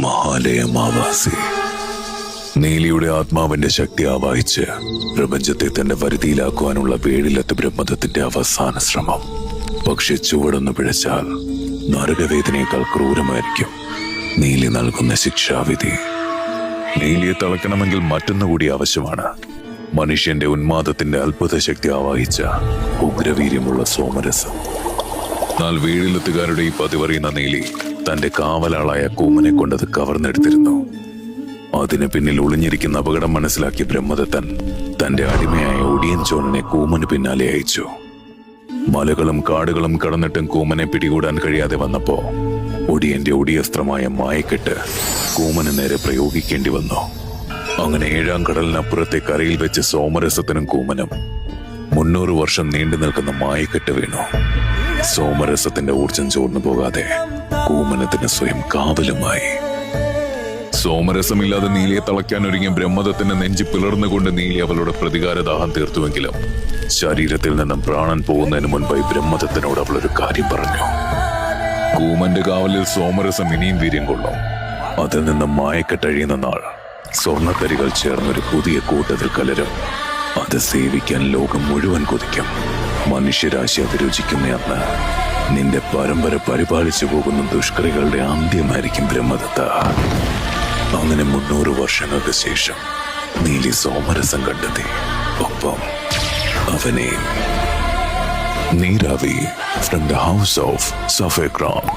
മഹാലയമാവാസി. നീലിയുടെ ആത്മാവിന്റെ ശക്തി ആവാഹിച്ച് പ്രപഞ്ചത്തെ തന്റെ വരുതിയിലാക്കുവാനുള്ള വേഴിലത്ത് ബ്രഹ്മദത്തിന്റെ അവസാന ശ്രമം. പക്ഷെ ചുവടൊന്ന് പിഴച്ചാൽ നരകവേദനയേക്കാൾ ക്രൂരമായിരിക്കും നീലി നൽകുന്ന ശിക്ഷാവിധി. നീലിയെ തളയ്ക്കണമെങ്കിൽ മറ്റൊന്നുകൂടി ആവശ്യമാണ്. മനുഷ്യന്റെ ഉന്മാദത്തിന്റെ അത്ഭുത ശക്തി ആവാഹിച്ച ഉഗ്രവീര്യമുള്ള സോമരസം. എന്നാൽ വീഴിലെത്തുകാരുടെ ഈ പതിവറിയുന്ന നീലി തന്റെ കാവലാളായ കൂമനെ കൊണ്ടത് കവർന്നെടുത്തിരുന്നു. അതിന് പിന്നിൽ ഒളിഞ്ഞിരിക്കുന്ന അപകടം മനസ്സിലാക്കിയ ബ്രഹ്മദത്തൻ തന്റെ അടിമയായ ഒടിയൻ ചോണനെ കൂമന് പിന്നാലെ അയച്ചു. മലകളും കാടുകളും കടന്നിട്ടും കൂമനെ പിടികൂടാൻ കഴിയാതെ വന്നപ്പോ ഒടിയന്റെ ഒടിയസ്ത്രമായ മായക്കെട്ട് കൂമന് നേരെ പ്രയോഗിക്കേണ്ടി വന്നു. അങ്ങനെ 7-ാം കടലിനപ്പുറത്തെ കരയിൽ വെച്ച് സോമരസത്തിനും കൂമനും 300 വർഷം നീണ്ടു നിൽക്കുന്ന മായക്കെട്ട് വീണു. സോമരസത്തിന്റെ ഊർജം ചോർന്നു പോകാതെ കൂമനത്തിന് സ്വയം കാവലുമായി. സോമരസമില്ലാതെ നീലിയെ തളയ്ക്കാൻ ഒരുങ്ങിയ ബ്രഹ്മദത്തിന്റെ നെഞ്ചി പിളർന്നുകൊണ്ട് നീലി അവളുടെ പ്രതികാരദാഹം തീർത്തുവെങ്കിലും ശരീരത്തിൽ നിന്നും പ്രാണൻ പോകുന്നതിന് മുൻപായി ബ്രഹ്മദത്തിനോട് അവളൊരു കാര്യം പറഞ്ഞു. കൂമന്റെ കാവലിൽ സോമരസം ഇനിയും വീര്യം കൊള്ളും. അതിൽ നിന്ന് മായക്കെട്ടഴിയുന്ന നാൾ സ്വർണ്ണത്തരികൾ ചേർന്നൊരു പുതിയ കൂട്ടത്തിൽ കലരും. അത് സേവിക്കാൻ ലോകം മുഴുവൻ കൊതിക്കും. മനുഷ്യരാശി അത് രുചിക്കുന്ന അന്ന് നിന്റെ പരമ്പര പരിപാലിച്ചു പോകുന്ന ദുഷ്കറികളുടെ അന്ത്യമായിരിക്കും ബ്രഹ്മദത്ത. അങ്ങനെ 300 വർഷങ്ങൾക്ക് ശേഷം നീലി സോമരസം കണ്ടെത്തി. ഒപ്പം അവനെ നീരാവി ഫ്രം ദ ഹൗസ് ഓഫ് സഫേക്രാം.